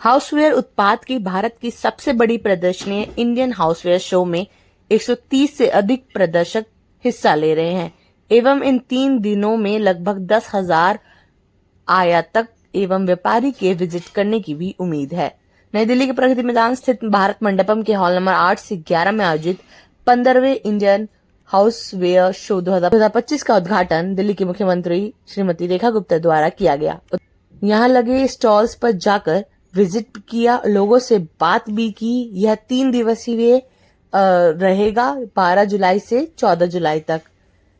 Houseware उत्पाद की भारत की सबसे बड़ी प्रदर्शनी इंडियन हाउसवेयर शो में 130 से अधिक प्रदर्शक हिस्सा ले रहे हैं एवं इन 3 दिनों में लगभग 10,000 आयातक एवं व्यापारी के विजिट करने की भी उम्मीद है। नई दिल्ली के प्रगति मैदान स्थित भारत मंडपम के हॉल नंबर 8 से 11 में आयोजित 15वें इंडियन हाउसवेयर शो 2025 का उद्घाटन दिल्ली की मुख्यमंत्री श्रीमती रेखा गुप्ता द्वारा किया गया। यहाँ लगे स्टॉल्स पर जाकर विजिट किया, लोगों से बात भी की। यह 3 दिवसीय रहेगा 12 जुलाई से 14 जुलाई तक,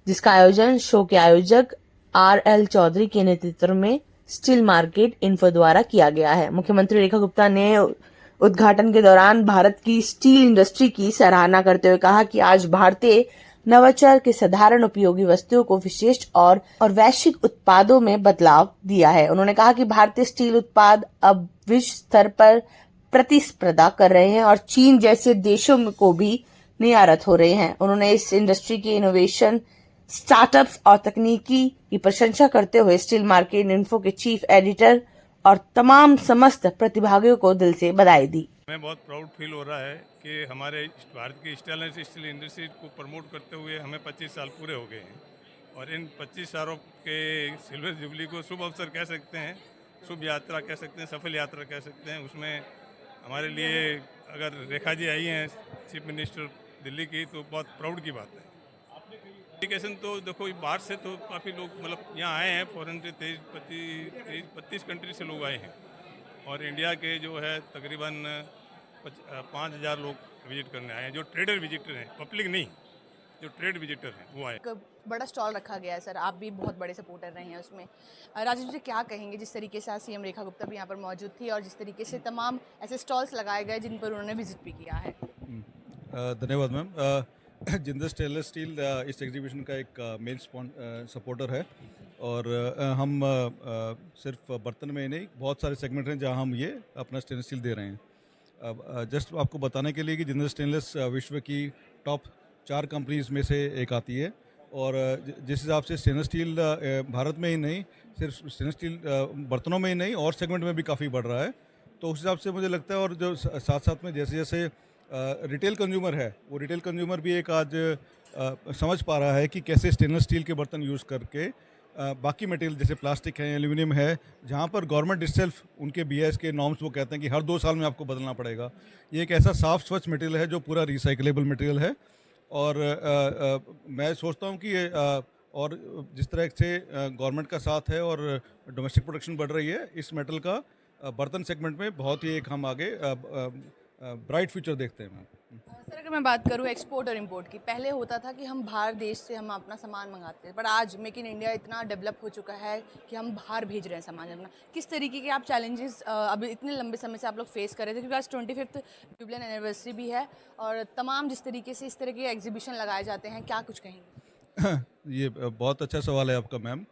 जिसका आयोजन शो के आयोजक RL चौधरी के नेतृत्व में स्टील मार्केट इन्फो द्वारा किया गया है। मुख्यमंत्री रेखा गुप्ता ने उद्घाटन के दौरान भारत की स्टील इंडस्ट्री की सराहना करते हुए कहा कि आज भारतीय नवाचार के साधारण उपयोगी वस्तुओं को विशिष्ट और वैश्विक उत्पादों में बदलाव दिया है। उन्होंने कहा कि भारतीय स्टील उत्पाद अब विश्व स्तर पर प्रतिस्पर्धा कर रहे हैं और चीन जैसे देशों को भी निर्यात हो रहे हैं। उन्होंने इस इंडस्ट्री के इनोवेशन, स्टार्टअप्स और तकनीकी की प्रशंसा करते हुए स्टील मार्केट इन्फो के चीफ एडिटर और तमाम समस्त प्रतिभागियों को दिल से बधाई दी। हमें बहुत प्राउड फील हो रहा है कि हमारे भारत की स्टेनलेस स्टील इंडस्ट्री को प्रमोट करते हुए हमें 25 साल पूरे हो गए हैं और इन 25 सालों के सिल्वर जुबली को शुभ अवसर कह सकते हैं, शुभ यात्रा कह सकते हैं, सफल यात्रा कह सकते हैं। उसमें हमारे लिए अगर रेखा जी आई हैं चीफ मिनिस्टर दिल्ली की, तो बहुत प्राउड की बात है। एप्लीकेशन तो देखो बाहर से तो काफ़ी लोग मतलब यहाँ आए हैं, फॉरेन से 32 कंट्री से लोग आए हैं और इंडिया के जो है तकरीबन 5,000 लोग विजिट करने आए हैं, जो ट्रेडर विजिटर हैं, पब्लिक नहीं, जो ट्रेड विजिटर हैं वो आए। एक बड़ा स्टॉल रखा गया है सर, आप भी बहुत बड़े सपोर्टर रहे हैं उसमें। राजेश जी क्या कहेंगे, जिस तरीके से आज CM रेखा गुप्ता भी यहाँ पर मौजूद थी और जिस तरीके से तमाम ऐसे स्टॉल्स लगाए गए जिन पर उन्होंने विजिट भी किया है? धन्यवाद मैम। जिंदल स्टेनलेस स्टील इस एग्जीबिशन का एक मेन सपोर्टर है और हम सिर्फ बर्तन में ही नहीं, बहुत सारे सेगमेंट हैं जहां हम ये अपना स्टेनलेस स्टील दे रहे हैं। अब जस्ट आपको बताने के लिए कि जिंदल स्टेनलेस विश्व की टॉप 4 कंपनीज में से एक आती है और जिस हिसाब से स्टेनलेस स्टील भारत में ही नहीं, सिर्फ स्टेनलेस स्टील बर्तनों में ही नहीं और सेगमेंट में भी काफ़ी बढ़ रहा है, तो उस हिसाब से मुझे लगता है। और जो साथ साथ में जैसे जैसे रिटेल कंज्यूमर है, वो रिटेल कंज्यूमर भी एक आज समझ पा रहा है कि कैसे स्टेनलेस स्टील के बर्तन यूज़ करके बाकी मटेरियल जैसे प्लास्टिक है, एल्यूमिनियम है, जहाँ पर गवर्नमेंट इटसेल्फ उनके BIS के नॉर्म्स वो कहते हैं कि हर 2 साल में आपको बदलना पड़ेगा। ये एक ऐसा साफ स्वच्छ मटेरियल है जो पूरा रिसाइकलेबल मटेरियल है और मैं सोचता हूँ कि ये और जिस तरह से गवर्नमेंट का साथ है और डोमेस्टिक प्रोडक्शन बढ़ रही है, इस मेटल का बर्तन सेगमेंट में बहुत ही एक हम आगे ब्राइट फ्यूचर देखते हैं। सर अगर मैं बात करूँ एक्सपोर्ट और इंपोर्ट की, पहले होता था कि हम बाहर देश से हम अपना सामान मंगाते थे, पर आज मेक इन इंडिया इतना डेवलप हो चुका है कि हम बाहर भेज रहे हैं सामान अपना। किस तरीके के आप चैलेंजेस अभी इतने लंबे समय से आप लोग फेस कर रहे थे, क्योंकि आज 25th जुबलियन एनिवर्सरी भी है और तमाम जिस तरीके से इस तरह के एग्जीबिशन लगाए जाते हैं, क्या कुछ कहेंगे? ये बहुत अच्छा सवाल है आपका मैम।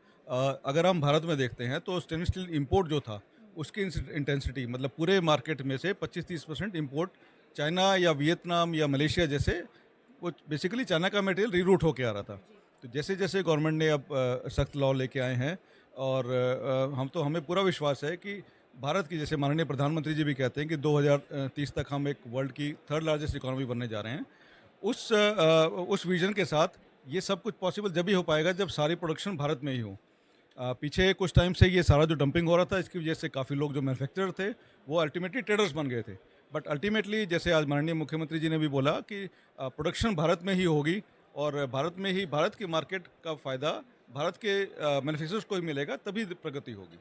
अगर हम भारत में देखते हैं तो स्टेनलेस स्टील इंपोर्ट जो था उसकी इंटेंसिटी मतलब पूरे मार्केट में से 25-30% इंपोर्ट चाइना या वियतनाम या मलेशिया जैसे, वो बेसिकली चाइना का मटेरियल रीरूट होके आ रहा था। तो जैसे जैसे गवर्नमेंट ने अब सख्त लॉ लेके आए हैं और हमें पूरा विश्वास है कि भारत की, जैसे माननीय प्रधानमंत्री जी भी कहते हैं कि 2030 तक हम एक वर्ल्ड की 3rd लार्जेस्ट इकोनॉमी बनने जा रहे हैं। उस विजन के साथ ये सब कुछ पॉसिबल जब ही हो पाएगा जब सारी प्रोडक्शन भारत में ही हो। पीछे कुछ टाइम से ये सारा जो डंपिंग हो रहा था, इसकी वजह से काफ़ी लोग जो मैन्युफैक्चरर थे वो अल्टीमेटली ट्रेडर्स बन गए थे। बट अल्टीमेटली जैसे आज माननीय मुख्यमंत्री जी ने भी बोला कि प्रोडक्शन भारत में ही होगी और भारत में ही भारत की मार्केट का फ़ायदा भारत के मैन्युफैक्चरर्स को ही मिलेगा, तभी प्रगति होगी।